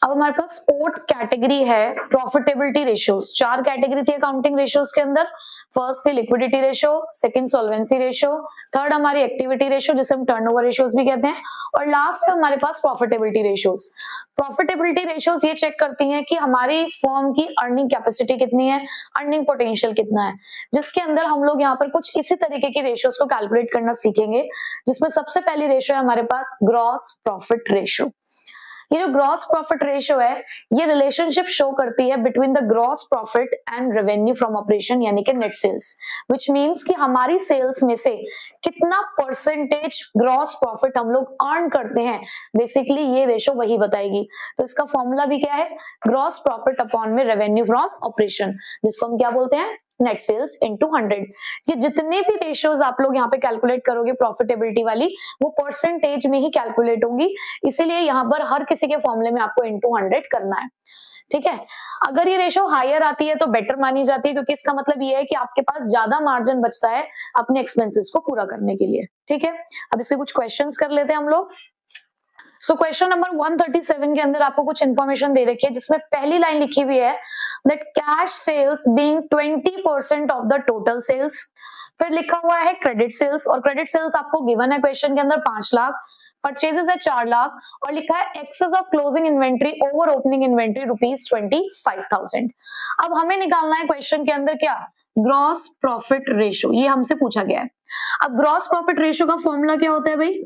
अब हमारे पास fourth category है प्रॉफिटेबिलिटी रेशियोज। 4 कैटेगरी थी अकाउंटिंग रेशियोज के अंदर। फर्स्ट थी liquidity ratio, second solvency ratio, third हमारी एक्टिविटी रेशियो जिसे हम टर्नओवर रेशियोज भी कहते हैं, और लास्ट है हमारे पास प्रॉफिटेबिलिटी रेशियोज। प्रॉफिटेबिलिटी रेशियोज ये चेक करती हैं कि हमारी फर्म की अर्निंग कैपेसिटी कितनी है, अर्निंग पोटेंशियल कितना है, जिसके अंदर हम लोग यहाँ पर कुछ इसी तरीके की रेशियोज को कैलकुलेट करना सीखेंगे, जिसमें सबसे पहली रेशियो है हमारे पास ग्रॉस प्रॉफिट रेशियो। ये जो ग्रॉस प्रॉफिट रेशियो है ये रिलेशनशिप शो करती है between the gross profit and revenue from operation यानी कि नेट सेल्स, व्हिच मींस कि हमारी सेल्स में से कितना परसेंटेज ग्रॉस प्रॉफिट हम लोग अर्न करते हैं, बेसिकली ये रेशियो वही बताएगी। तो इसका फॉर्मूला भी क्या है, ग्रॉस प्रॉफिट अपॉन में रेवेन्यू फ्रॉम ऑपरेशन, जिसको हम क्या बोलते हैं, नेट सेल्स इनटू 100। ये जितने भी रेशियोज आप लोग यहाँ पे कैलकुलेट करोगे प्रॉफिटेबिलिटी वाली, वो परसेंटेज में ही कैलकुलेट होंगी, इसीलिए यहाँ पर हर किसी के फॉर्मूले में आपको इनटू 100 करना है। ठीक है, अगर ये रेशियो हायर आती है तो बेटर मानी जाती है, क्योंकि इसका मतलब ये है कि आपके पास ज्यादा मार्जिन बचता है अपने एक्सपेंसेस को पूरा करने के लिए। ठीक है, अब इसके कुछ क्वेश्चंस कर लेते हैं हम लोग। सो क्वेश्चन नंबर 137 के अंदर आपको कुछ इंफॉर्मेशन दे रखी है, जिसमें पहली लाइन लिखी हुई है that cash sales being 20% of the total sales। फिर लिखा हुआ है क्रेडिट सेल्स, और क्रेडिट सेल्स आपको गिवन है क्वेश्चन के अंदर 5 लाख, परचेजेस है 4 लाख, और लिखा है excess of closing inventory over opening inventory ₹25,000। अब हमें निकालना है क्वेश्चन के अंदर क्या, ग्रॉस प्रॉफिट रेशियो, ये हमसे पूछा गया है। अब ग्रॉस प्रॉफिट रेशियो का फॉर्मूला क्या होता है भाई,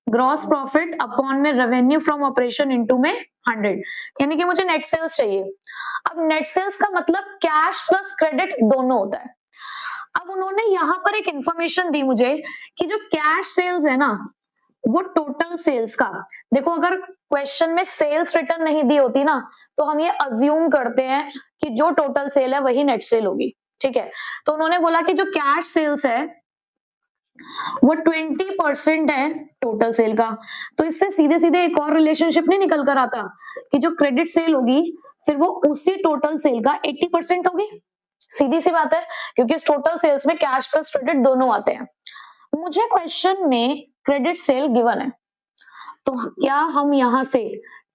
ग्रॉस प्रॉफिट अपॉन में रेवेन्यू फ्रॉम ऑपरेशन इनटू में 100, यानी कि मुझे नेट सेल्स चाहिए। अब नेट सेल्स का मतलब कैश प्लस क्रेडिट दोनों होता है। अब उन्होंने यहाँ पर एक इंफॉर्मेशन दी मुझे कि जो कैश सेल्स है ना वो टोटल सेल्स का, देखो अगर क्वेश्चन में सेल्स रिटर्न नहीं दी होती ना तो हम ये अज्यूम करते हैं कि जो टोटल सेल है वही नेट सेल होगी। ठीक है, तो उन्होंने बोला कि जो कैश सेल्स है वो 20% है टोटल सेल का, तो इससे सीधे सीधे एक और रिलेशनशिप नहीं निकल कर आता कि जो क्रेडिट सेल होगी फिर वो उसी टोटल सेल का 80% होगी। सीधी सी बात है, क्योंकि इस टोटल सेल्स में कैश प्लस क्रेडिट दोनों आते हैं। मुझे क्वेश्चन में क्रेडिट सेल गिवन है, तो क्या हम यहां से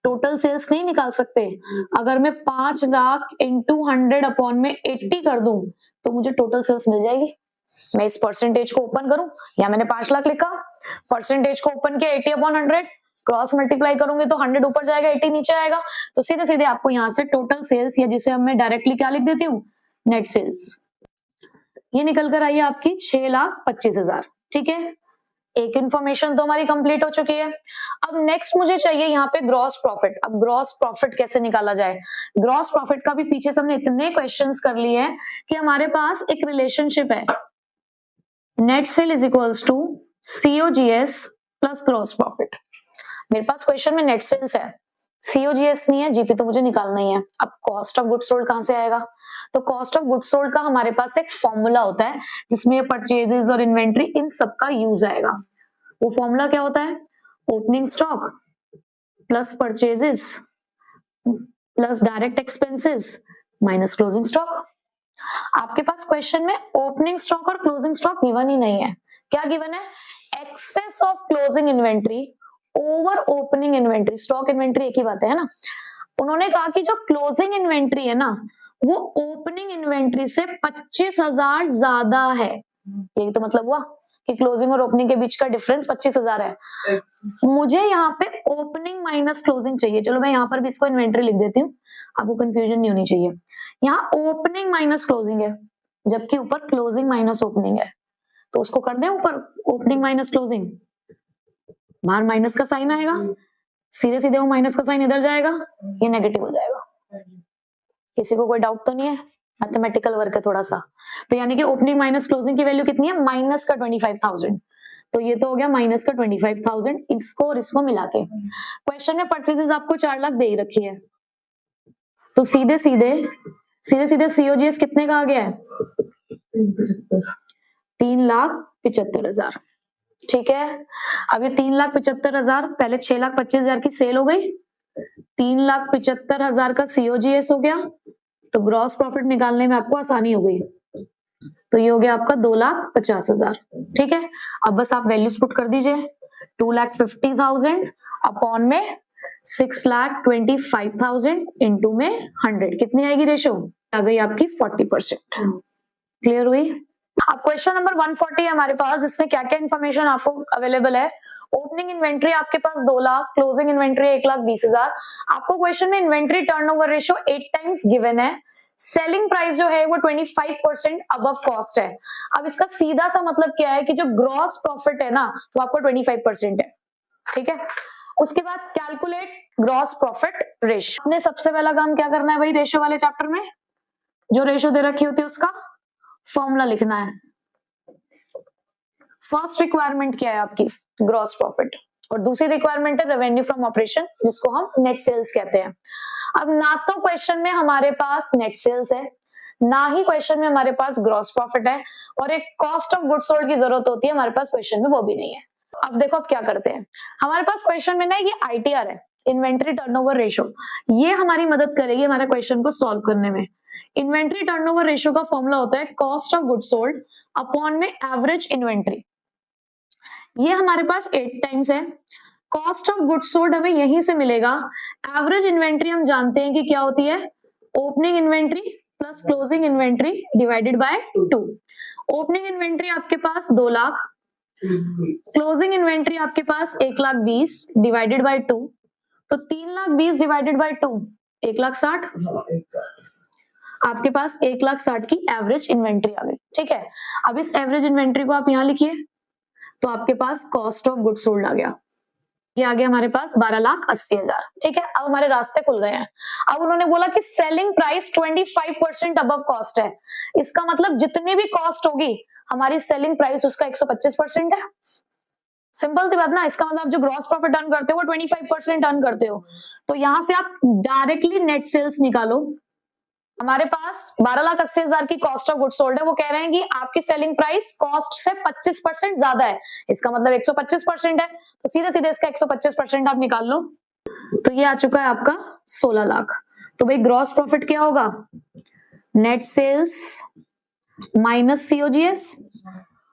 टोटल सेल्स नहीं निकाल सकते? अगर मैं 5 लाख इंटू 100 अपॉन में 80 कर दूं तो मुझे टोटल सेल्स मिल जाएगी। मैं इस परसेंटेज को ओपन करूं, या मैंने 5 लाख लिखा, परसेंटेज को ओपन किया 80 अपॉन 100, क्रॉस मल्टीप्लाई करूंगी तो 100 ऊपर जाएगा 80 नीचे आएगा, तो सीधे सीधे आपको यहाँ से टोटल सेल्स, या जिसे मैं डायरेक्टली क्या लिख देती हूँ, नेट सेल्स, ये निकल कर आई है आपकी 6,25,000। ठीक है, एक इंफॉर्मेशन तो हमारी कंप्लीट हो चुकी है। अब नेक्स्ट मुझे चाहिए यहाँ पे ग्रॉस प्रॉफिट। अब ग्रॉस प्रॉफिट कैसे निकाला जाए, ग्रॉस प्रॉफिट का भी पीछे से हमने इतने क्वेश्चंस कर लिए हैं कि हमारे पास एक रिलेशनशिप है, net sale is equals to COGS plus gross profit. मेरे पास क्वेश्चन में नेट सेल्स है, COGS नहीं है, जीपी तो मुझे निकालना ही है। अब कॉस्ट ऑफ गुड्स सोल्ड कहां से आएगा, तो कॉस्ट ऑफ गुड्स सोल्ड का हमारे पास एक फॉर्मूला होता है जिसमें परचेजेस और इन्वेंट्री इन सब का यूज आएगा। वो फॉर्मूला क्या होता है, opening stock plus purchases plus direct expenses minus closing stock. आपके पास क्वेश्चन में ओपनिंग स्टॉक और क्लोजिंग स्टॉक गिवन ही नहीं है। क्या गिवन है, excess of closing inventory over opening inventory. Stock inventory एक ही बात है ना। उन्होंने कहा कि जो क्लोजिंग इन्वेंट्री है ना वो ओपनिंग इन्वेंट्री से 25,000 ज्यादा है। यही तो मतलब हुआ कि क्लोजिंग और ओपनिंग के बीच का डिफरेंस 25,000 है। मुझे यहाँ पे ओपनिंग माइनस क्लोजिंग चाहिए। चलो मैं यहाँ पर भी इसको इन्वेंट्री लिख देती हूँ, आपको कंफ्यूजन नहीं होनी चाहिए। यहाँ ओपनिंग माइनस क्लोजिंग है, जबकि ऊपर क्लोजिंग माइनस ओपनिंग है, तो उसको कर दें ऊपर ओपनिंग माइनस क्लोजिंग, बाहर माइनस का साइन आएगा, सीधे सीधे वो माइनस का साइन इधर जाएगा, ये नेगेटिव हो जाएगा। किसी को कोई डाउट तो नहीं है, मैथमेटिकल वर्क है थोड़ा सा। तो यानी कि ओपनिंग माइनस क्लोजिंग की वैल्यू कितनी है, माइनस का 25,000। तो ये तो हो गया माइनस का 25,000, इसको और इसको मिला के। क्वेश्चन में परचेजेस आपको 4 लाख दे ही रखी है, तो सीधे सीधे COGS कितने का आ गया है, 3,75,000। ठीक है, अब ये 3,75,000 पहले 6,25,000 की सेल हो गई, 3,75,000 का COGS हो गया, तो ग्रॉस प्रॉफिट निकालने में आपको आसानी हो गई। तो ये हो गया आपका 2,50,000। ठीक है, अब बस आप वैल्यूज पुट कर दीजिए, 2,50,000 अपॉन में 6,25,000 इंटू में 100 कितनी आएगी रेशो? आ गई आपकी 40%। क्लियर हुई? अब क्वेश्चन नंबर 140 है हमारे पास, जिसमें क्या क्या इन्फॉर्मेशन आपको अवेलेबल है। ओपनिंग इन्वेंट्री आपके पास 2 लाख, क्लोजिंग इन्वेंट्री 1,20,000। आपको क्वेश्चन में inventory turnover ratio 8 times given है। सेलिंग प्राइस जो है वो 25% अबव कॉस्ट है। अब इसका सीधा सा मतलब क्या है कि जो ग्रॉस प्रॉफिट है ना वो आपको 25% है। ठीक है, उसके बाद कैलकुलेट ग्रॉस प्रॉफिट रेशियो। आपने सबसे पहला काम क्या करना है भाई, रेशियो वाले चैप्टर में जो रेशियो दे रखी होती है उसका फॉर्मूला लिखना है। फर्स्ट रिक्वायरमेंट क्या है आपकी? ग्रॉस प्रॉफिट, और दूसरी रिक्वायरमेंट है रेवेन्यू फ्रॉम ऑपरेशन, जिसको हम नेट सेल्स कहते हैं। अब ना तो क्वेश्चन में हमारे पास नेट सेल्स है, ना ही क्वेश्चन में हमारे पास ग्रॉस प्रॉफिट है, और एक कॉस्ट ऑफ गुड्स सोल्ड की जरूरत होती है हमारे पास क्वेश्चन में, वो भी नहीं है। अब देखो अब क्या करते हैं, हमारे पास क्वेश्चन में ना ये आईटीआर है, इन्वेंट्री टर्नओवर रेशियो, ये हमारी मदद करेगी हमारे क्वेश्चन को सॉल्व करने में। इन्वेंट्री टर्नओवर रेशियो का फॉर्मूला होता है cost of goods sold upon में एवरेज इन्वेंट्री। ये हमारे पास 8 टाइम्स है। कॉस्ट ऑफ गुड्स सोल्ड हमें यहीं से मिलेगा। एवरेज इन्वेंट्री हम जानते हैं कि क्या होती है, opening inventory plus closing inventory divided by 2। Opening inventory आपके पास 2 लाख, क्लोजिंग इन्वेंट्री आपके पास 1,20,000 डिवाइडेड बाय 2, तो 3,20,000 डिवाइडेड बाय 2 1,60,000, आपके पास 1,60,000 की एवरेज इन्वेंट्री आ गई। ठीक है, अब इस एवरेज इन्वेंट्री को आप यहां लिखिए, तो आपके पास कॉस्ट ऑफ गुड्स सोल्ड आ गया। ये आ गया हमारे पास 12,80,000। ठीक है, अब हमारे रास्ते खुल गए हैं। अब उन्होंने बोला कि सेलिंग प्राइस 25% अबव कॉस्ट है, इसका मतलब जितनी भी कॉस्ट होगी हमारी सेलिंग प्राइस उसका 125% है। सिंपल सी बात ना, इसका मतलब जो ग्रॉस प्रॉफिट अर्न करते हो वो 25% अर्न करते हो, तो यहां से आप डायरेक्टली नेट सेल्स निकालो। हमारे पास 12,80,000 की कॉस्ट ऑफ गुड्स सोल्ड है, वो कह रहे हैं कि आपकी सेलिंग प्राइस कॉस्ट से 25% ज्यादा है, इसका मतलब 125% है, तो सीधे सीधे इसका 125% आप निकाल लो, तो ये आ चुका है आपका 16 लाख। तो भाई ग्रॉस प्रॉफिट क्या होगा, नेट सेल्स माइनस सीओजीएस।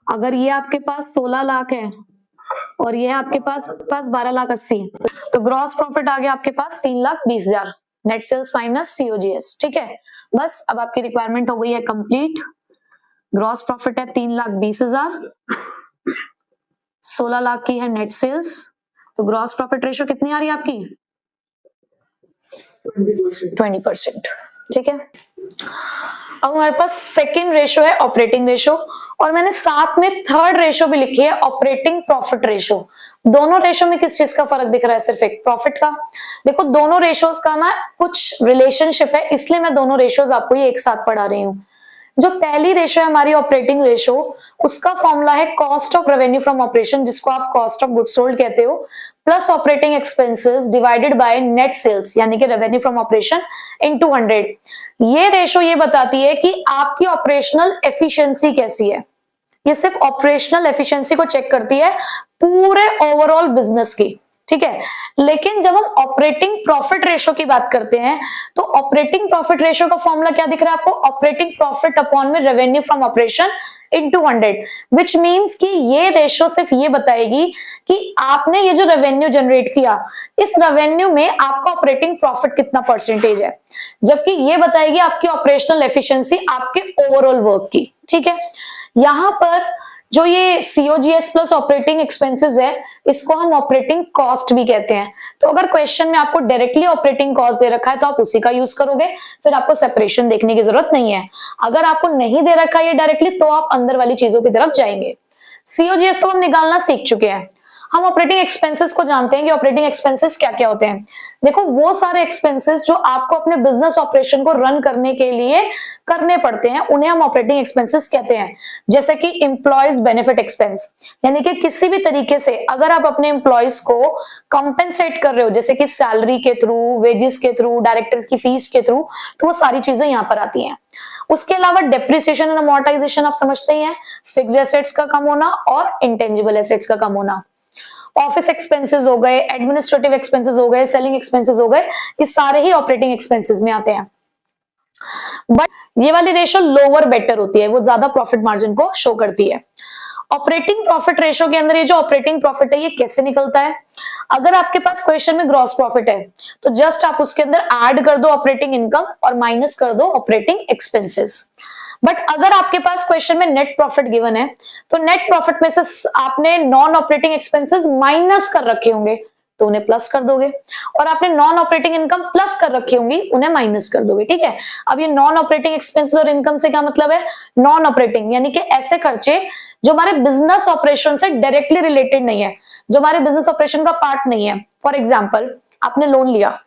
अगर ये आपके पास 16 लाख है और ये आपके पास 12,80,000, तो ग्रॉस प्रॉफिट आ गया आपके पास 3,20,000, नेट सेल्स माइनस सीओजीएस। ठीक है, बस अब आपकी रिक्वायरमेंट हो गई है कंप्लीट। ग्रॉस प्रॉफिट है 3,20,000, 16 लाख की है नेट सेल्स, तो ग्रॉस प्रॉफिट रेशियो कितनी आ रही है आपकी? 20%। ठीक है, अब हमारे पास सेकंड रेशियो है ऑपरेटिंग रेशियो, और मैंने साथ में थर्ड रेशियो भी लिखी है ऑपरेटिंग प्रॉफिट रेशियो। दोनों रेशियो में किस चीज का फर्क दिख रहा है? सिर्फ एक प्रॉफिट का। देखो दोनों रेशियोज का ना कुछ रिलेशनशिप है, इसलिए मैं दोनों रेशियोज आपको ये एक साथ पढ़ा रही हूँ। जो पहली रेशियो है हमारी ऑपरेटिंग रेशियो, उसका फॉर्मूला है cost of revenue from operation, जिसको आप कॉस्ट ऑफ गुड्स सोल्ड कहते हो, plus operating expenses divided by net sales, यानी कि रेवेन्यू फ्रॉम ऑपरेशन इनटू 100। ये रेशियो ये बताती है कि आपकी ऑपरेशनल एफिशिएंसी कैसी है। ये सिर्फ ऑपरेशनल एफिशिएंसी को चेक करती है पूरे ओवरऑल बिजनेस की। ठीक है, लेकिन जब हम ऑपरेटिंग प्रॉफिट रेशियो की बात करते हैं, तो ऑपरेटिंग प्रॉफिट रेशियो का फॉर्मूला क्या दिख रहा है आपको? ऑपरेटिंग प्रॉफिट अपॉन में revenue from operation into 100, which means कि ये रेशियो सिर्फ ये बताएगी कि आपने ये जो रेवेन्यू जनरेट किया, इस रेवेन्यू में आपका ऑपरेटिंग प्रॉफिट कितना परसेंटेज है, जबकि ये बताएगी आपकी ऑपरेशनल एफिशिएंसी आपके ओवरऑल वर्क की। ठीक है, यहां पर जो ये सीओजीएस प्लस ऑपरेटिंग एक्सपेंसेस है, इसको हम ऑपरेटिंग कॉस्ट भी कहते हैं। तो अगर क्वेश्चन में आपको डायरेक्टली ऑपरेटिंग कॉस्ट दे रखा है तो आप उसी का यूज करोगे, फिर आपको सेपरेशन देखने की जरूरत नहीं है। अगर आपको नहीं दे रखा है ये डायरेक्टली, तो आप अंदर वाली चीजों की तरफ जाएंगे। सीओजीएस तो हम निकालना सीख चुके हैं, हम ऑपरेटिंग एक्सपेंसेस को जानते हैं कि ऑपरेटिंग एक्सपेंसेस क्या क्या होते हैं। देखो वो सारे एक्सपेंसेस जो आपको अपने बिजनेस ऑपरेशन को रन करने के लिए करने पड़ते हैं, उन्हें हम ऑपरेटिंग एक्सपेंसेस कहते हैं। जैसे कि एम्प्लॉयज बेनिफिट एक्सपेंस, यानी कि किसी भी तरीके से अगर आप अपने एम्प्लॉयज को कंपेंसेट कर रहे हो, जैसे कि सैलरी के थ्रू, वेजेस के थ्रू, डायरेक्टर्स की फीस के थ्रू, तो वो सारी चीजें यहाँ पर आती हैं। उसके अलावा डेप्रिसिएशन एंड अमोर्टाइजेशन आप समझते ही हैं, फिक्स्ड एसेट्स का कम होना और इंटेंजिबल एसेट्स का कम होना। ऑफिस एक्सपेंसेस हो गए, एडमिनिस्ट्रेटिव एक्सपेंसेस हो गए, सेलिंग एक्सपेंसेस हो गए, ये सारे ही ऑपरेटिंग एक्सपेंसेस में आते हैं। बट ये वाली रेशियो लोअर बेटर होती है, वो ज्यादा प्रॉफिट मार्जिन को शो करती है। ऑपरेटिंग प्रॉफिट रेशियो के अंदर ये जो ऑपरेटिंग प्रॉफिट है ये कैसे निकलता है? अगर आपके पास क्वेश्चन में ग्रॉस प्रॉफिट है तो जस्ट आप उसके अंदर ऐड कर दो ऑपरेटिंग इनकम और माइनस कर दो ऑपरेटिंग एक्सपेंसेस। बट अगर आपके पास क्वेश्चन में नेट प्रॉफिट गिवन है तो नेट प्रॉफिट में से आपने नॉन ऑपरेटिंग एक्सपेंसेस माइनस कर रखे होंगे तो उन्हें प्लस कर दोगे, और आपने नॉन ऑपरेटिंग इनकम प्लस कर रखी होंगी उन्हें माइनस कर दोगे। ठीक है, अब ये नॉन ऑपरेटिंग एक्सपेंसेस और इनकम से क्या मतलब है? नॉन ऑपरेटिंग यानी कि ऐसे खर्चे जो हमारे बिजनेस ऑपरेशन से डायरेक्टली रिलेटेड नहीं है, जो हमारे बिजनेस ऑपरेशन का पार्ट नहीं है। फॉर एग्जाम्पल, आपने लोन लिया,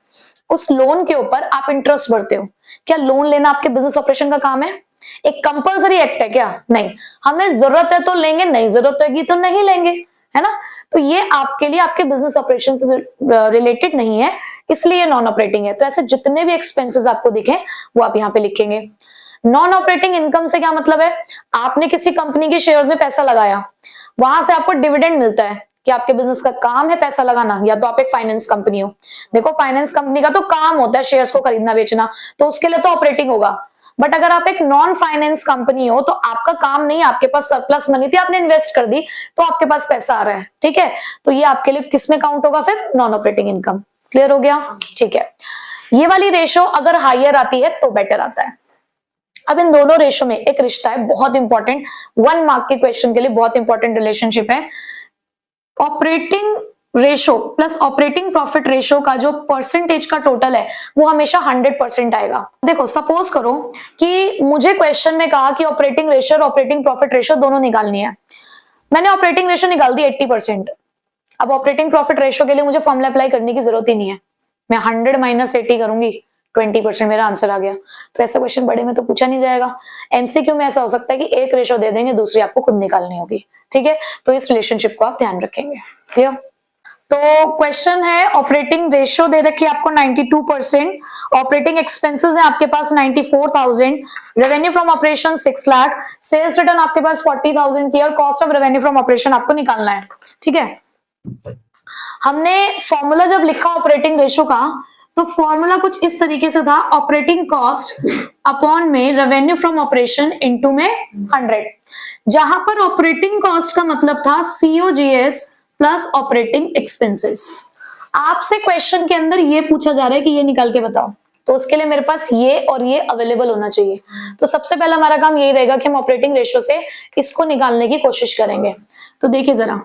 उस लोन के ऊपर आप इंटरेस्ट भरते हो, क्या लोन लेना आपके बिजनेस ऑपरेशन का काम है? एक कंपल्सरी एक्ट है क्या? नहीं। हमें जरूरत है तो लेंगे, नहीं जरूरत होगी तो नहीं लेंगे, है ना? तो ये आपके लिए आपके बिजनेस ऑपरेशन से रिलेटेड नहीं है, इसलिए ये नॉन ऑपरेटिंग है। तो ऐसे जितने भी एक्सपेंसेस आपको दिखे वो आप यहाँ पे लिखेंगे। नॉन ऑपरेटिंग इनकम से क्या मतलब है? आपने किसी कंपनी के शेयर्स में पैसा लगाया, वहां से आपको डिविडेंड मिलता है कि आपके बिजनेस का काम है पैसा लगाना, या तो आप एक फाइनेंस कंपनी हो। देखो, फाइनेंस कंपनी का तो काम होता है शेयर्स को खरीदना बेचना, तो उसके लिए तो ऑपरेटिंग होगा। बट अगर आप एक नॉन फाइनेंस कंपनी हो तो आपका काम नहीं, आपके पास सरप्लस मनी थी, आपने इन्वेस्ट कर दी तो आपके पास पैसा आ रहा है। ठीक है, तो ये आपके लिए किस में काउंट होगा? फिर नॉन ऑपरेटिंग इनकम। क्लियर हो गया? ठीक है, ये वाली रेशो अगर हायर आती है तो बेटर आता है। अब इन दोनों रेशो में एक रिश्ता है बहुत इंपॉर्टेंट, 1 मार्क के क्वेश्चन के लिए बहुत इंपॉर्टेंट रिलेशनशिप है। Operating ratio plus operating profit ratio का जो परसेंटेज का टोटल है वो हमेशा 100% आएगा। देखो, सपोज करो कि मुझे क्वेश्चन में कहा कि ऑपरेटिंग रेशो और ऑपरेटिंग प्रॉफिट रेशो दोनों निकालनी है। मैंने ऑपरेटिंग रेशो निकाल दी 80%। अब ऑपरेटिंग प्रॉफिट रेशो के लिए मुझे फॉर्मूला अप्लाई करने की जरूरत ही नहीं है, मैं 100 माइनस 80 करूंगी, 20% मेरा आंसर आ गया। तो ऐसा क्वेश्चन बड़े में तो पूछा नहीं जाएगा। एमसीक्यू में ऐसा हो सकता है कि एक रेशो दे देंगे, दूसरी आपको खुद निकालनी होगी। ठीक है, तो इस रिलेशनशिप को आप ध्यान रखेंगे। क्लियर? तो क्वेश्चन है, ऑपरेटिंग रेशियो दे रखी है आपको 92%, ऑपरेटिंग एक्सपेंसेस है आपके पास 94,000, revenue from operation 6 lakh, sales return आपके पास 40,000 की, और cost of revenue from operation आपको निकालना है। ठीक है, हमने फॉर्मूला जब लिखा ऑपरेटिंग रेशियो का तो फॉर्मूला कुछ इस तरीके से था, ऑपरेटिंग कॉस्ट अपॉन में रेवेन्यू फ्रॉम ऑपरेशन इनटू में 100, जहां पर ऑपरेटिंग कॉस्ट का मतलब था COGS प्लस ऑपरेटिंग एक्सपेंसेस। आपसे क्वेश्चन के अंदर ये पूछा जा रहा है कि ये निकाल के बताओ, तो उसके लिए मेरे पास ये और ये अवेलेबल होना चाहिए। तो सबसे पहला हमारा काम यही रहेगा कि हम ऑपरेटिंग रेशियो से इसको निकालने की कोशिश करेंगे। तो देखिए जरा,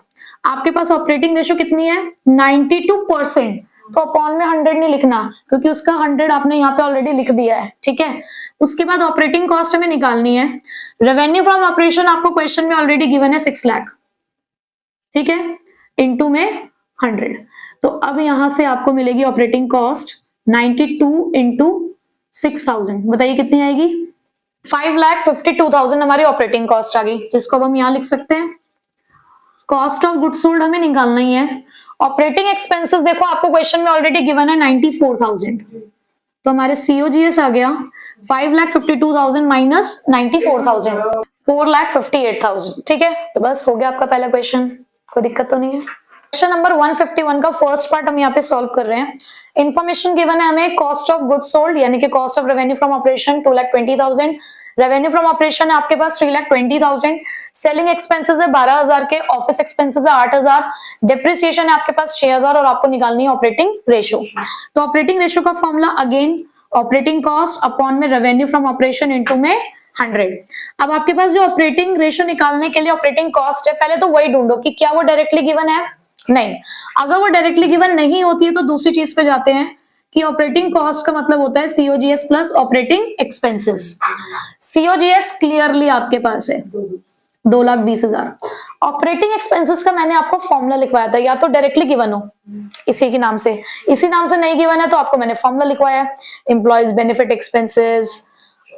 आपके पास ऑपरेटिंग रेशियो कितनी है? 92%। तो अपॉन में 100 नहीं लिखना, क्योंकि उसका 100 आपने यहाँ पे ऑलरेडी लिख दिया है। ठीक है, उसके बाद ऑपरेटिंग कॉस्ट हमें निकालनी है। रेवेन्यू फ्रॉम ऑपरेशन आपको क्वेश्चन में ऑलरेडी गिवन है 6 लाख। ठीक है, इनटू में 100, तो अब यहां से आपको मिलेगी ऑपरेटिंग कॉस्ट 92 इंटू 6,000। बताइए कितनी आएगी? 5,52,000 हमारी ऑपरेटिंग कॉस्ट आ गई, जिसको अब हम यहां लिख सकते हैं। कॉस्ट ऑफ गुड्स सोल्ड हमें निकालना ही है। ऑपरेटिंग एक्सपेंसेस देखो आपको क्वेश्चन में ऑलरेडी गिवन है 94,000, तो हमारे COGS आ गया 5,52,000 माइनस 94,000, 4,58,000। ठीक है, तो बस हो गया आपका पहला क्वेश्चन, कोई दिक्कत तो नहीं है। क्वेश्चन नंबर 151 का फर्स्ट पार्ट हम यहाँ पे सॉल्व कर रहे हैं। इन्फॉर्मेशन गिवन है हमें, कॉस्ट ऑफ गुड्स सोल्ड यानी कि cost of revenue from operation 2,20,000, revenue from operation है आपके पास 3,20,000, सेलिंग एक्सपेंसेस है 12,000 के, ऑफिस एक्सपेंसेस है 8,000, डिप्रिसिएशन है आपके पास 6,000, और आपको निकालनी है ऑपरेटिंग रेशियो। तो ऑपरेटिंग रेशियो का formula again operating cost upon में रेवेन्यू फ्रॉम ऑपरेशन इनटू में 100। अब आपके पास जो ऑपरेटिंग रेशियो निकालने के लिए ऑपरेटिंग कॉस्ट है, पहले तो वही ढूंढो कि क्या वो डायरेक्टली गिवन है। नहीं, अगर वो डायरेक्टली गिवन नहीं होती है तो दूसरी चीज पे जाते हैं कि ऑपरेटिंग कॉस्ट का मतलब होता है COGS plus operating expenses. COGS clearly आपके पास है 2,20,000। ऑपरेटिंग एक्सपेंसेस का मैंने आपको फॉर्मूला लिखवाया था, या तो डायरेक्टली गिवन हो इसी के नाम से, इसी नाम से नहीं गिवन है तो आपको मैंने फॉर्मूला लिखवाया है, employees benefit expenses,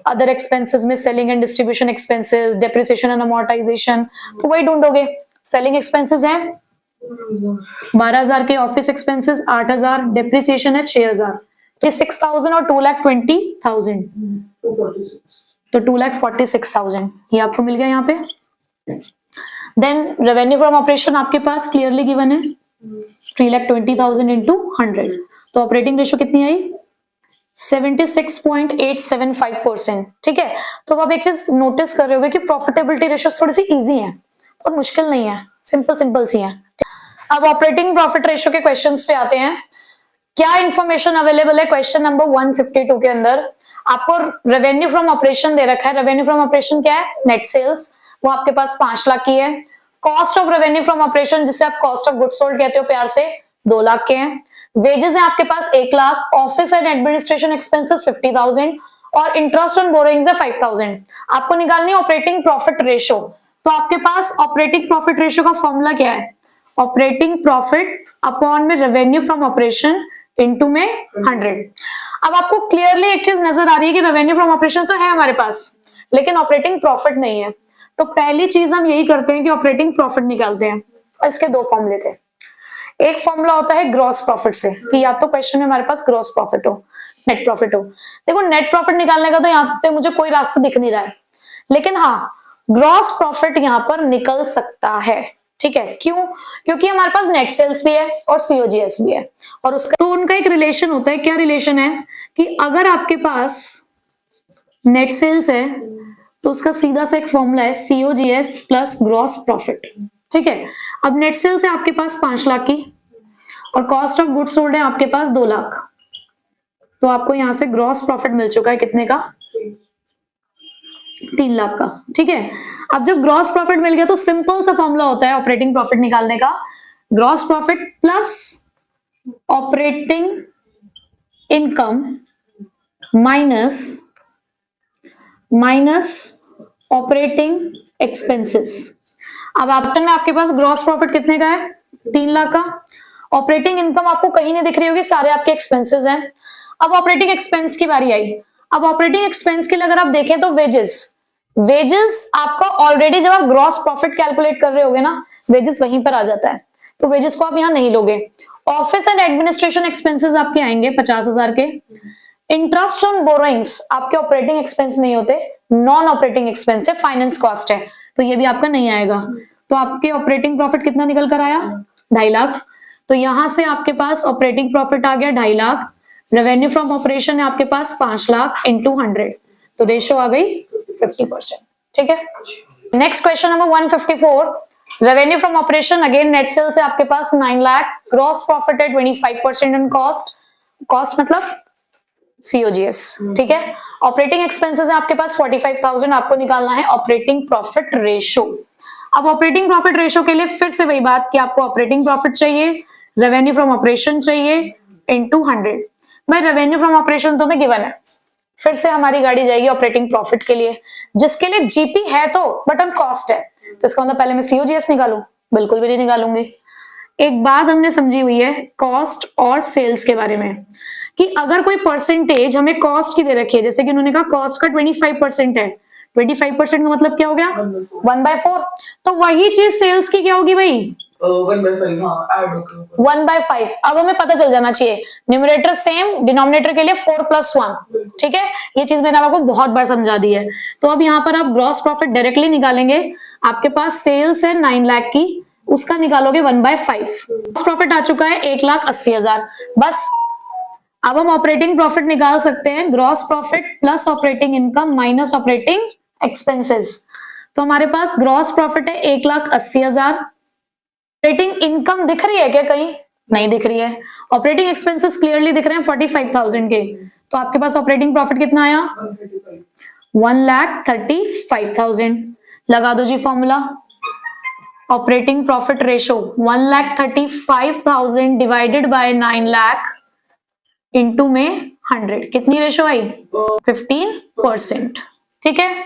other expenses में selling and distribution expenses, depreciation and amortisation, तो वही ढूंढोगे। सेलिंग एक्सपेंसेस है 12,000 के, ऑफिस एक्सपेंसेस 8,000, डेप्रिसिएशन है 6,000, ये 6,000 और 2,20,000, तो 2,46,000 ये आपको मिल गया यहाँ पे। देन रेवेन्यू फ्रॉम ऑपरेशन आपके पास क्लियरली गिवन है 3,20,000 इंटू 100, तो ऑपरेटिंग रेशियो कितनी आई? 76.875%। ठीक है, तो अब आप एक चीज नोटिस कर रहे होगे कि प्रॉफिटेबिलिटी रेशियो थोड़ी सी इजी है, बहुत मुश्किल नहीं है, सिंपल सिंपल सी है। अब ऑपरेटिंग प्रॉफिट रेशियो के क्वेश्चंस पे आते हैं। क्या इंफॉर्मेशन अवेलेबल है क्वेश्चन नंबर 152 के अंदर? आपको रेवेन्यू फ्रॉम ऑपरेशन दे रखा है। रेवेन्यू फ्रॉम ऑपरेशन क्या है? नेट सेल्स, वो आपके पास 5 लाख की है। Cost of revenue from operation, जिसे आप कॉस्ट ऑफ गुड्स सोल्ड कहते हो प्यार से, 2 लाख के हैं। वेजेस है आपके पास 1 lakh, office and administration expenses 50,000 और इंटरेस्ट ऑन बोरोइंग्स है 5,000। आपको निकालनी है ऑपरेटिंग प्रॉफिट रेशियो। तो आपके पास ऑपरेटिंग प्रॉफिट रेशियो का फॉर्मूला क्या है? ऑपरेटिंग प्रॉफिट अपॉन में रेवेन्यू फ्रॉम ऑपरेशन इनटू में 100। अब आपको क्लियरली एक चीज नजर आ रही है कि रेवेन्यू फ्रॉम ऑपरेशन तो है हमारे पास, लेकिन ऑपरेटिंग प्रॉफिट नहीं है। तो पहली चीज हम यही करते हैं कि ऑपरेटिंग प्रॉफिट निकालते हैं। इसके 2 फॉर्मूले थे। एक फॉर्मूला होता है ग्रॉस प्रॉफिट से, कि या तो क्वेश्चन में हमारे पास ग्रॉस प्रॉफिट हो, नेट प्रॉफिट हो। देखो नेट प्रॉफिट निकालने का तो यहाँ पे मुझे कोई रास्ता दिख नहीं रहा है, लेकिन हाँ ग्रॉस प्रॉफिट यहाँ पर निकल सकता है। ठीक है, क्यों? क्योंकि हमारे पास नेट सेल्स भी है और सीओजीएस भी है, और उसका तो उनका एक रिलेशन होता है। क्या रिलेशन है? कि अगर आपके पास नेट सेल्स है तो उसका सीधा सा एक फॉर्मूला है सीओजीएस प्लस ग्रॉस प्रॉफिट। ठीक है, अब नेट सेल्स है आपके पास 5 लाख की और कॉस्ट ऑफ गुड्स सोल्ड है आपके पास 2 लाख। तो आपको यहां से ग्रॉस प्रॉफिट मिल चुका है कितने का? 3 लाख का। ठीक है, अब जब ग्रॉस प्रॉफिट मिल गया तो सिंपल सा फॉर्मूला होता है ऑपरेटिंग प्रॉफिट निकालने का, gross profit plus operating income minus operating expenses. अब ऑप्शन में आपके पास ग्रॉस प्रॉफिट कितने का है? 3 लाख का। ऑपरेटिंग इनकम आपको कहीं नहीं दिख रही होगी, सारे आपके एक्सपेंसेस हैं। अब ऑपरेटिंग एक्सपेंस की बारी आई। अब ऑपरेटिंग एक्सपेंस के लिए अगर आप देखें तो वेजेस आपका ऑलरेडी, जब आप ग्रॉस प्रॉफिट कैलकुलेट कर रहे होगे ना, वेजेस वहीं पर आ जाता है, तो वेजेस को आप यहां नहीं लोगे। ऑफिस एंड एडमिनिस्ट्रेशन एक्सपेंसेस आपके आएंगे 50,000 के। इंटरेस्ट ऑन बोरोइंग्स आपके ऑपरेटिंग एक्सपेंस नहीं होते, नॉन ऑपरेटिंग एक्सपेंस है, फाइनेंस कॉस्ट है, तो ये भी आपका नहीं आएगा। तो आपके ऑपरेटिंग प्रॉफिट कितना निकल कर आया? 2.5 लाख। तो यहां से आपके पास ऑपरेटिंग प्रॉफिट आ गया 2.5 लाख। रेवेन्यू फ्रॉम ऑपरेशन है आपके पास 5 लाख इंटू 100, तो रेशियो आ गई 50%। ठीक है, next question number 154। Revenue from operation, again net sales है आपके पास 9 लाख, ग्रॉस प्रॉफिट है 25% इन कॉस्ट मतलब सीओजीएस। ठीक है, ऑपरेटिंग एक्सपेंसेस है आपके पास 45,000। आपको निकालना है ऑपरेटिंग प्रॉफिट रेशियो। अब ऑपरेटिंग प्रॉफिट रेशियो के लिए फिर से वही बात कि आपको ऑपरेटिंग प्रॉफिट चाहिए, रेवेन्यू फ्रॉम ऑपरेशन चाहिए इंटू 100। भाई रेवेन्यू फ्रॉम ऑपरेशन तो में गिवन है, फिर से हमारी गाड़ी जाएगी ऑपरेटिंग प्रॉफिट के लिए, जिसके लिए जीपी है तो बट ऑन कॉस्ट है, तो इसका मतलब पहले मैं सीओजीएस निकालूं? बिल्कुल भी नहीं निकालूंगी। एक बात हमने समझी हुई है कॉस्ट और सेल्स के बारे में, कि अगर कोई परसेंटेज हमें कॉस्ट की दे रखी है, जैसे कि उन्होंने कहा कॉस्ट का 25% है, 25% का मतलब क्या हो गया? 1/4। तो वही चीज सेल्स की क्या होगी भाई? 1/5। हाँ, ऐड होकर 1/5। अब हमें पता चल जाना चाहिए, न्यूमरेटर सेम, डिनोमिनेटर के लिए 4+1। ठीक है, ये चीज मैंने आपको बहुत बार समझा दी है। तो अब यहाँ पर आप ग्रॉस प्रॉफिट डायरेक्टली निकालेंगे। आपके पास सेल्स है 9 लाख की, उसका निकालोगे 1/5। ग्रॉस प्रॉफिट आ चुका है 1,80,000। बस अब हम ऑपरेटिंग प्रॉफिट निकाल सकते हैं, gross profit plus operating income minus operating expenses. तो हमारे पास ग्रॉस प्रॉफिट है 1,80,000। ऑपरेटिंग इनकम दिख रही है क्या कहीं? नहीं दिख रही है। ऑपरेटिंग एक्सपेंसेस क्लियरली दिख रहे हैं 45,000 के, तो आपके पास ऑपरेटिंग प्रॉफिट कितना आया? 1,35,000। लगा दो जी formula, operating profit ratio 1,35,000 divided by 9 lakh into में 100, कितनी रेशो आई? 15%। ठीक है,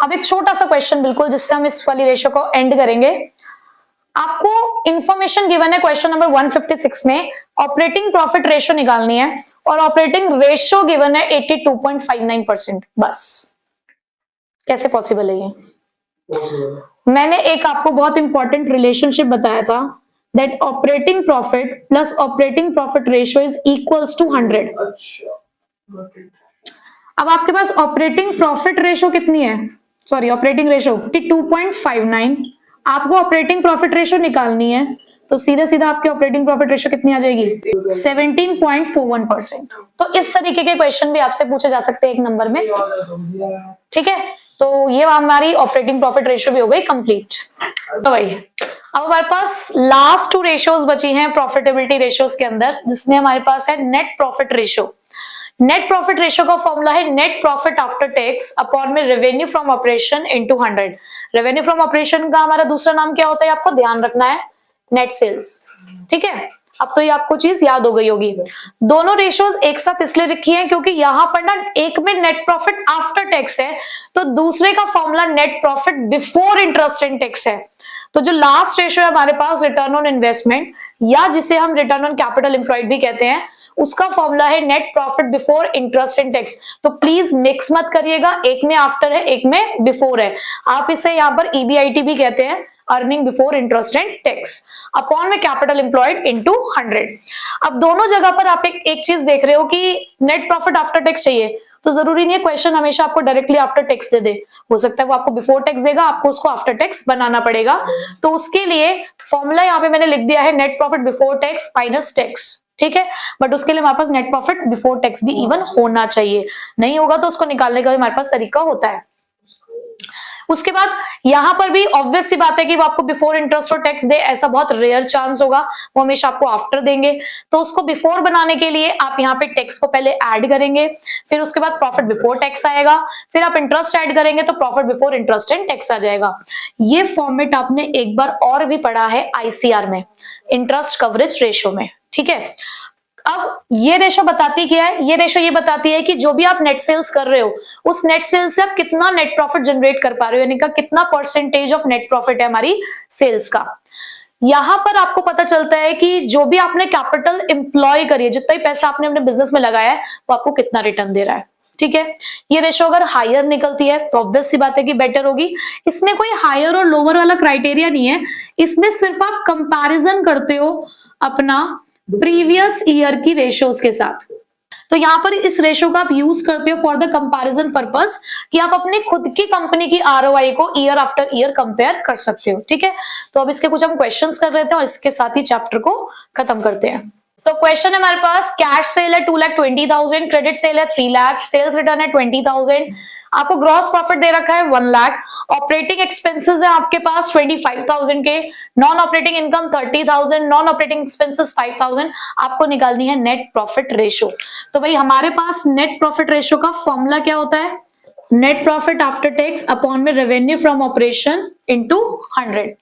अब एक छोटा सा क्वेश्चन बिल्कुल, जिससे हम इस वाली रेशो को एंड करेंगे। आपको इंफॉर्मेशन गिवन है क्वेश्चन नंबर 156 में, ऑपरेटिंग प्रॉफिट रेशो निकालनी है और ऑपरेटिंग रेशो गिवन है 82.59%। बस कैसे पॉसिबल है ये? मैंने एक आपको बहुत इंपॉर्टेंट रिलेशनशिप बताया था, that operating profit plus operating profit ratio is equals to 100। अब आपके पास ऑपरेटिंग प्रॉफिट रेशियो कितनी है? Sorry, operating ratio 82.59। आपको ऑपरेटिंग प्रॉफिट रेशियो निकालनी है, तो सीधा सीधा आपकी ऑपरेटिंग प्रॉफिट रेशियो कितनी आ जाएगी? 17.41%। तो इस तरीके के क्वेश्चन भी आपसे पूछे जा सकते हैं एक नंबर में। ठीक है, तो ये हमारी ऑपरेटिंग प्रॉफिट रेशियो भी हो गई कंप्लीट। तो भाई अब हमारे पास लास्ट 2 रेशियोज बची हैं प्रॉफिटेबिलिटी रेशियोज के अंदर, जिसमें हमारे पास है net profit ratio. Net profit ratio का फॉर्मूला है net profit after tax upon में revenue from operation into 100। Revenue from operation का हमारा दूसरा नाम क्या होता है, आपको ध्यान रखना है, नेट सेल्स। ठीक है, अब तो ये आपको चीज याद हो गई होगी। दोनों रेशियोज एक साथ इसलिए लिखी हैं क्योंकि यहां पर ना एक में नेट प्रॉफिट आफ्टर टैक्स है, तो दूसरे का formula net profit before interest and tax है। तो जो लास्ट रेशियो है हमारे पास रिटर्न ऑन इन्वेस्टमेंट, या जिसे हम रिटर्न ऑन कैपिटल एम्प्लॉयड भी कहते हैं, उसका फॉर्मूला है net profit before interest and tax. तो प्लीज मिक्स मत करिएगा, एक में आफ्टर है एक में बिफोर है। आप इसे यहाँ पर EBIT भी कहते हैं, earning before interest and tax, upon में कैपिटल एम्प्लॉयड इनटू 100। अब दोनों जगह पर आप एक चीज देख रहे हो कि नेट प्रॉफिट आफ्टर टैक्स चाहिए, तो जरूरी नहीं है क्वेश्चन हमेशा आपको डायरेक्टली आफ्टर टैक्स दे दे, हो सकता है वो आपको बिफोर टैक्स देगा, आपको उसको आफ्टर टैक्स बनाना पड़ेगा। तो उसके लिए फॉर्मूला यहाँ पे मैंने लिख दिया है net profit before tax minus tax. ठीक है, बट उसके लिए हमारे पास नेट प्रॉफिट बिफोर टैक्स भी इवन होना चाहिए, नहीं होगा तो उसको निकालने का भी हमारे पास तरीका होता है। उसके बाद यहां पर भी ऑब्वियस सी बात है कि वो आपको बिफोर इंटरेस्ट और टैक्स दे, ऐसा बहुत रेयर चांस होगा, वो हमेशा आपको आफ्टर देंगे। तो उसको बिफोर बनाने के लिए आप यहाँ पे टैक्स को पहले ऐड करेंगे, फिर उसके बाद प्रॉफिट बिफोर टैक्स आएगा, फिर आप इंटरेस्ट ऐड करेंगे तो profit before interest and tax आ जाएगा। ये फॉर्मेट आपने एक बार और भी पढ़ा है ICR में, इंटरेस्ट कवरेज रेशियो में। ठीक है, अब ये रेशो बताती क्या है, ये रेशो ये बताती है कि जो भी आप नेट सेल्स कर रहे हो, उस नेट सेल्स से आप कितना नेट प्रॉफिट जनरेट कर पा रहे हो, यानी का कितना परसेंटेज ऑफ नेट प्रॉफिट है हमारी सेल्स का। यहां पर आपको पता चलता है कि जो भी आपने कैपिटल एम्प्लॉय करी है, जितना ही पैसा आपने अपने बिजनेस में लगाया है, वो आपको कितना रिटर्न दे रहा है। ठीक है, ये रेशो अगर हायर निकलती है तो ऑब्वियस सी बात है कि बेटर होगी। इसमें कोई हायर और लोअर वाला क्राइटेरिया नहीं है, इसमें सिर्फ आप कंपैरिजन करते हो अपना प्रीवियस ईयर की रेशियोज के साथ। तो यहां पर इस रेशियो का आप यूज करते हो फॉर द कंपैरिजन पर्पस, कि आप अपनी खुद की कंपनी की ROI को ईयर आफ्टर ईयर कंपेयर कर सकते हो। ठीक है, तो अब इसके कुछ हम क्वेश्चंस कर रहे थे और इसके साथ ही चैप्टर को खत्म करते हैं। तो क्वेश्चन है हमारे पास, कैश सेल है 2,20,000, क्रेडिट सेल है 3 लाख, सेल्स रिटर्न है 20,000, आपको ग्रॉस प्रॉफिट दे रखा है 1 लाख, ऑपरेटिंग एक्सपेंसेस है आपके पास 25,000 के, non operating income 30,000, non operating expenses 5,000, आपको निकालनी है नेट प्रॉफिट रेशियो। तो भाई हमारे पास नेट प्रॉफिट रेशियो का फॉर्मूला क्या होता है, net profit after tax upon में रेवेन्यू फ्रॉम ऑपरेशन इनटू 100।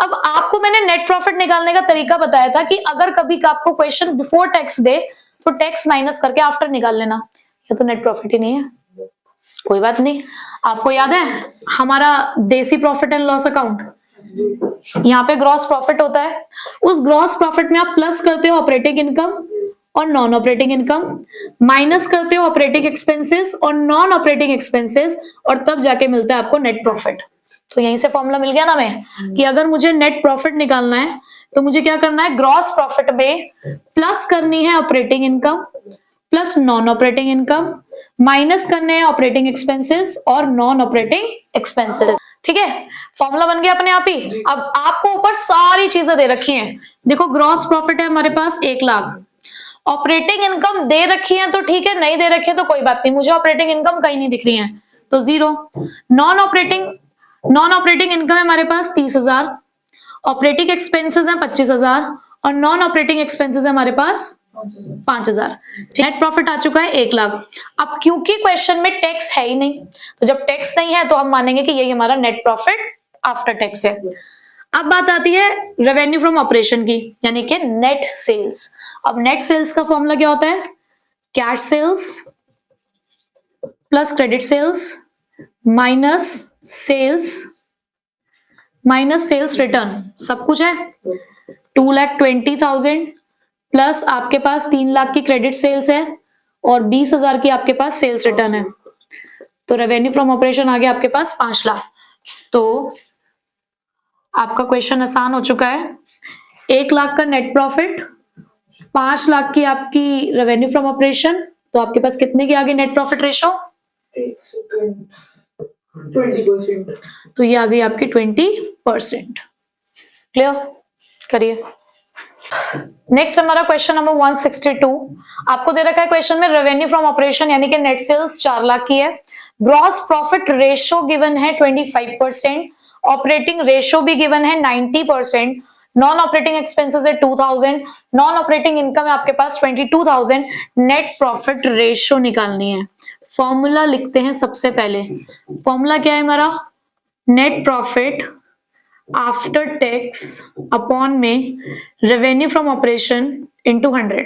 अब आपको मैंने नेट प्रॉफिट निकालने का तरीका बताया था कि अगर कभी आपको क्वेश्चन बिफोर टैक्स दे तो टैक्स माइनस करके आफ्टर निकाल लेना, ये तो नेट प्रॉफिट ही नहीं है, कोई बात नहीं। आपको याद है हमारा देसी प्रॉफिट एंड लॉस अकाउंट, यहाँ पे ग्रॉस प्रॉफिट होता है, उस ग्रॉस प्रॉफिट में आप प्लस करते हो ऑपरेटिंग इनकम और नॉन ऑपरेटिंग इनकम, माइनस करते हो ऑपरेटिंग एक्सपेंसेस और नॉन ऑपरेटिंग एक्सपेंसेस, और तब जाके मिलता है आपको नेट प्रॉफिट। तो यहीं से फॉर्मूला मिल गया ना हमें कि अगर मुझे नेट प्रॉफिट निकालना है तो मुझे क्या करना है, ग्रॉस प्रॉफिट में प्लस करनी है operating income plus non operating income, minus करने हैं ऑपरेटिंग एक्सपेंसेस और नॉन ऑपरेटिंग एक्सपेंसेस। ठीक है, फॉर्मूला बन गया अपने आप ही। अब आपको ऊपर सारी चीजें दे रखी हैं, देखो ग्रॉस प्रॉफिट है हमारे पास 1 लाख, ऑपरेटिंग इनकम दे रखी है तो ठीक है, नहीं दे रखी है तो कोई बात नहीं, मुझे ऑपरेटिंग इनकम कहीं नहीं दिख रही है तो 0। नॉन ऑपरेटिंग इनकम है हमारे पास 30,000, ऑपरेटिंग एक्सपेंसेस है 25,000 और नॉन ऑपरेटिंग एक्सपेंसेस है हमारे पास 5,000। नेट प्रॉफिट आ चुका है 1 लाख। अब क्योंकि क्वेश्चन में टैक्स है ही नहीं, तो जब टैक्स नहीं है तो हम मानेंगे कि यही हमारा नेट प्रॉफिट आफ्टर टैक्स है। अब बात आती है रेवेन्यू फ्रॉम ऑपरेशन की, यानी कि नेट सेल्स। अब नेट सेल्स का फॉर्मूला क्या होता है, cash sales plus credit sales minus sales return, सब कुछ है 2,20,000 प्लस आपके पास 3 लाख की क्रेडिट सेल्स है और 20,000 की आपके पास सेल्स रिटर्न है, तो रेवेन्यू फ्रॉम ऑपरेशन आ गया आपके पास 5 लाख। तो आपका क्वेश्चन आसान हो चुका है, 1 लाख का नेट प्रॉफिट, 5 लाख की आपकी रेवेन्यू फ्रॉम ऑपरेशन, तो आपके पास कितने की आ गई नेट प्रॉफिट रेशो, 20%। तो ये आ गई आपकी 20%। क्लियर, करिए। नेक्स्ट हमारा क्वेश्चन नंबर 162, आपको दे रखा है क्वेश्चन में रेवेन्यू फ्रॉम ऑपरेशन यानी कि नेट सेल्स 4 लाख की है, ग्रॉस प्रॉफिट रेशो गिवन है 25%, ऑपरेटिंग रेशो भी गिवन है 90%, नॉन ऑपरेटिंग एक्सपेंसेस है 2000, नॉन ऑपरेटिंग इनकम है आपके पास 22,000, नेट प्रॉफिट रेशो निकालनी है। फॉर्मूला लिखते हैं सबसे पहले। फॉर्मूला क्या है हमारा? Net profit after tax upon में रेवेन्यू फ्रॉम ऑपरेशन इनटू 100।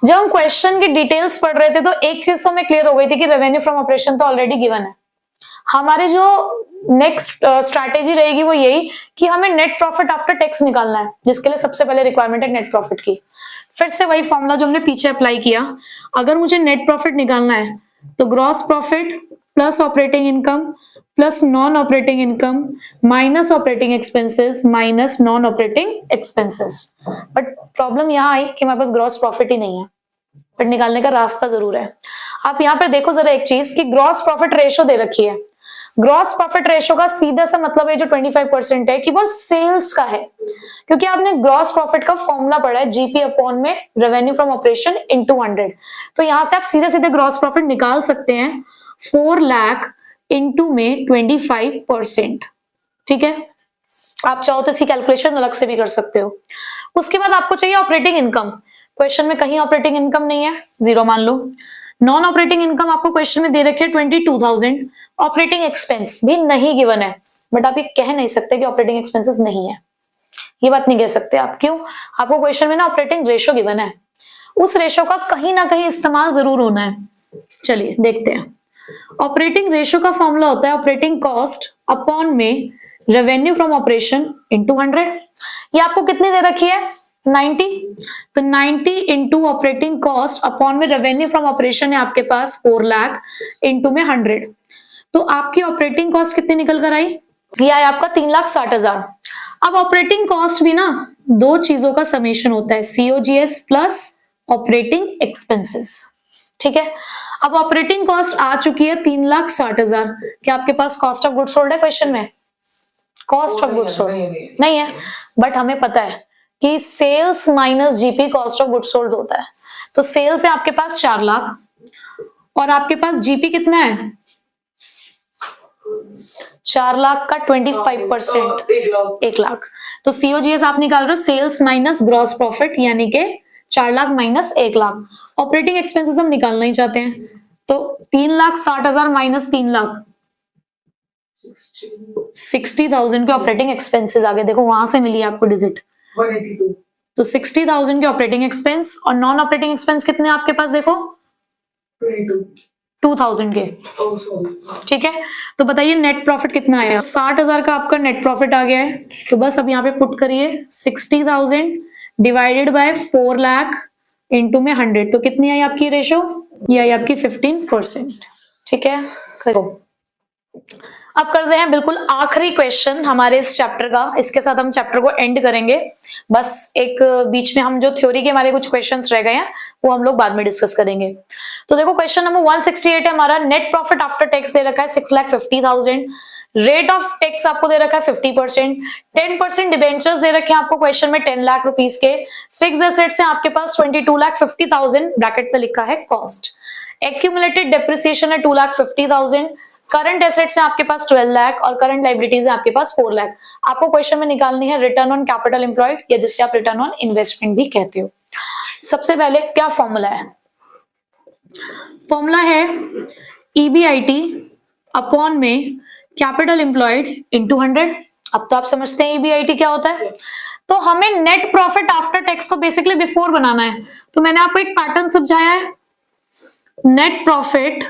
जब हम क्वेश्चन की डिटेल्स पढ़ रहे थे तो एक चीज तो हमें क्लियर हो गई थी कि रेवेन्यू फ्रॉम ऑपरेशन तो ऑलरेडी गिवन है। हमारी जो नेक्स्ट स्ट्रैटेजी रहेगी वो यही कि हमें नेट प्रॉफिट आफ्टर टैक्स निकालना है, जिसके लिए सबसे पहले रिक्वायरमेंट है नेट प्रॉफिट की। फिर से वही फॉर्मूला जो हमने पीछे अप्लाई किया, अगर मुझे नेट प्रॉफिट निकालना है तो gross profit plus operating income plus non operating income minus operating expenses minus non operating expenses. But problem यहाँ आई कि हमारे पास ग्रॉस प्रॉफिट ही नहीं है, बट निकालने का रास्ता जरूर है। आप यहाँ पर देखो जरा एक चीज कि ग्रॉस प्रॉफिट रेशो दे रखी है। ग्रॉस प्रॉफिट रेशो का सीधा सा मतलब है जो 25% है कि वो सेल्स का है, क्योंकि आपने ग्रॉस प्रॉफिट का फॉर्मूला पढ़ा है जीपी अपॉन में रेवेन्यू फ्रॉम ऑपरेशन इनटू 100। तो यहां से आप सीधे सीधे ग्रॉस प्रॉफिट निकाल सकते हैं 4 लाख इनटू में 25%। ठीक है, आप चाहो तो इसकी कैलकुलेशन अलग से भी कर सकते हो। उसके बाद आपको चाहिए ऑपरेटिंग इनकम। क्वेश्चन में कहीं ऑपरेटिंग इनकम नहीं है, 0 मान लो। नॉन ऑपरेटिंग इनकम आपको क्वेश्चन में दे रखे 22,000। ऑपरेटिंग एक्सपेंस भी नहीं गिवन है, बट आप ये कह नहीं सकते कि ऑपरेटिंग एक्सपेंसेस नहीं है, ये बात नहीं कह सकते आप। क्यों? आपको क्वेश्चन में ना ऑपरेटिंग रेशो गिवन है, उस रेशो का कहीं ना कहीं इस्तेमाल जरूर होना है। चलिए देखते हैं। ऑपरेटिंग रेशो का फॉर्मूला होता है ऑपरेटिंग कॉस्ट अपॉन में रेवेन्यू फ्रॉम ऑपरेशन इनटू 100। ये आपको कितनी दे रखी है? 90। तो 90 इंटू ऑपरेटिंग कॉस्ट अपॉन में रेवेन्यू फ्रॉम ऑपरेशन है आपके पास 4 लाख इंटू में 100। तो आपकी ऑपरेटिंग कॉस्ट कितनी निकल कर आई? ये आया आपका 3,60,000। अब ऑपरेटिंग कॉस्ट भी ना दो चीजों का समेशन होता है, सीओजीएस प्लस ऑपरेटिंग एक्सपेंसेस। ठीक है, अब ऑपरेटिंग कॉस्ट आ चुकी है 3,60,000। क्या आपके पास कॉस्ट ऑफ गुड्स सोल्ड है क्वेश्चन में? कॉस्ट ऑफ गुड्स सोल्ड नहीं है, बट हमें पता है कि sales minus GP cost of goods sold होता है। तो सेल्स है आपके पास 4 लाख और आपके पास जीपी कितना है? 4 लाख का 25% 1 लाख। तो सीओजीएस आप निकाल रहे हो सेल्स माइनस ग्रॉस प्रॉफिट, यानी कि 4 lakh minus 1 lakh. Operating expenses हम निकालना ही चाहते हैं, तो 3,60,000 माइनस 3 लाख 60,000 के ऑपरेटिंग एक्सपेंसेस आ गए। देखो वहां से मिली आपको डिजिट 182। तो 60,000 के ऑपरेटिंग एक्सपेंस और नॉन ऑपरेटिंग एक्सपेंस कितने आपके पास? देखो 2,000 के। ठीक है, तो बताइए नेट प्रॉफिट कितना आया? 60,000 का आपका नेट प्रॉफिट आ गया है। तो बस अब यहाँ पे पुट करिए 60,000 डिवाइडेड बाय 4 लाख इंटू में 100। तो कितनी आई आपकी रेशो? ये आई आपकी 15%। ठीक है, करो। अब करते हैं बिल्कुल आखिरी क्वेश्चन हमारे इस चैप्टर का। इसके साथ हम चैप्टर को एंड करेंगे। बस एक बीच में हम जो थ्योरी के हमारे कुछ क्वेश्चंस रह गए हैं वो हम लोग बाद में डिस्कस करेंगे। तो देखो क्वेश्चन नंबर 168 है हमारा। नेट प्रॉफिट आफ्टर टैक्स दे रखा है 6,50,000। रेट ऑफ टैक्स आपको दे रखा है 50%। 10% डिबेंचर्स दे रखे हैं आपको क्वेश्चन में 10 लाख रुपीस के। फिक्स एसेट्स हैं आपके पास 22,50,000, ब्रैकेट पे लिखा है कॉस्ट। एक्यूमुलेटेड डेप्रिसिएशन है 2,50,000। करंट एसेट्स हैं आपके पास 12 लाख और करंट लाइबिलिटीज है आपके पास 4 लाख। आपको क्वेश्चन में निकालनी है रिटर्न ऑन कैपिटल एम्प्लॉयड, या जिसे आप रिटर्न ऑन इन्वेस्टमेंट भी कहते हो। सबसे पहले क्या फॉर्मूला है? फॉर्मूला है EBIT अपॉन में कैपिटल एम्प्लॉयड इनटू 100। अब तो आप समझते हैं EBIT क्या होता है। तो हमें नेट प्रॉफिट आफ्टर टैक्स को बेसिकली बिफोर बनाना है। तो मैंने आपको एक पैटर्न समझाया है। Net profit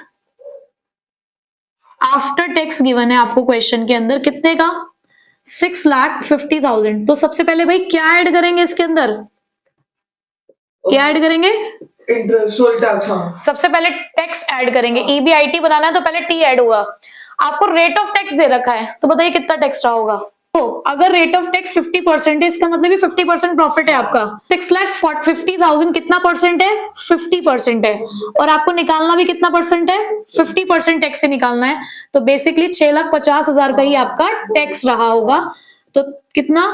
after tax given है आपको क्वेश्चन के अंदर, कितने का? 6,50,000। तो सबसे पहले भाई क्या ऐड करेंगे इसके अंदर? क्या ऐड करेंगे? Interest tax. सबसे पहले टैक्स ऐड करेंगे। EBIT बनाना है तो पहले T ऐड होगा। आपको रेट ऑफ टैक्स दे रखा है, तो बताइए कितना टैक्स रहा होगा? तो अगर रेट ऑफ टैक्स 50% है, इसका मतलब भी 50% प्रॉफिट है आपका। 6,50,000 कितना परसेंट है? 50% है। और आपको निकालना भी कितना परसेंट है? 50% टैक्स से निकालना है। तो बेसिकली 6,50,000 का ही आपका टैक्स रहा होगा। तो कितना?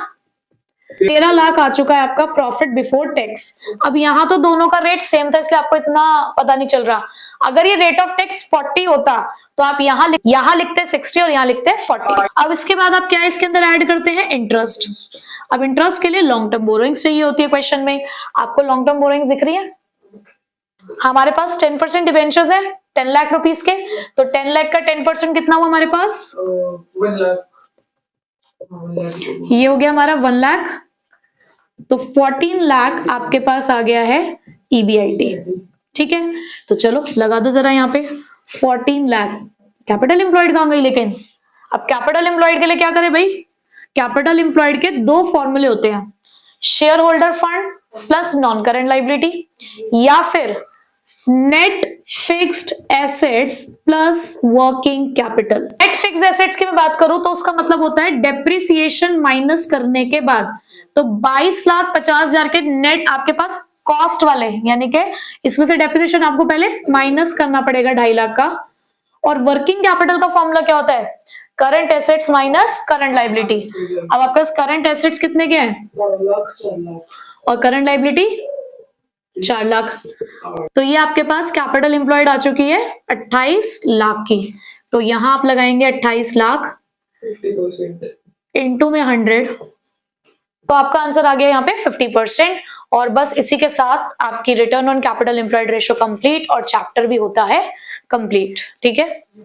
13 लाख आ चुका है आपका प्रॉफिट बिफोर टैक्स। अब यहाँ तो दोनों का रेट सेम था इसलिए आपको इतना पता नहीं चल रहा। अगर ये रेट ऑफ टैक्स 40 होता तो आप यहाँ लिखते 60 और यहाँ लिखते 40। अब इसके बाद आप क्या इसके अंदर ऐड करते हैं, इंटरेस्ट। अब इंटरेस्ट के लिए लॉन्ग टर्म बोरोइंग्स चाहिए होती है क्वेश्चन में। आपको लॉन्ग टर्म बोरोइंग्स दिख रही है, हमारे पास 10% डिबेंचर्स है 10 लाख रुपीस के, तो 10 लाख का 10% कितना हुआ हमारे पास, 1 लाख। ये हो गया हमारा 1 लाख, तो 14 लाख आपके पास आ गया है ईबीआईटी। ठीक है, तो चलो लगा दो जरा यहाँ पे 14 लाख। कैपिटल एम्प्लॉयड कहां गई लेकिन, अब कैपिटल एम्प्लॉयड के लिए क्या करें भाई, कैपिटल एम्प्लॉयड के दो फॉर्मूले होते हैं, share holder fund plus non current liability या फिर net fixed assets plus working capital. Net fixed assets की मैं बात करूं तो उसका मतलब होता है डेप्रिसिएशन माइनस करने के बाद, तो 22,50,000 के नेट आपके पास कॉस्ट वाले, यानी कि इसमें से डेप्रिसिएशन आपको पहले माइनस करना पड़ेगा 2.5 लाख का। और वर्किंग कैपिटल का फॉर्मूला क्या होता है, current assets minus current liability. अब आपके पास करंट एसेट्स कितने के हैं 4 लाख 4 लाख और करंट लाइबिलिटी 4 लाख, तो ये आपके पास कैपिटल एम्प्लॉयड आ चुकी है 28 लाख की। तो यहां आप लगाएंगे 28 लाख 50% इंटू में 100, तो आपका आंसर आ गया यहाँ पे 50%। और बस इसी के साथ आपकी return on capital employed ratio complete और चैप्टर भी होता है कंप्लीट। ठीक है।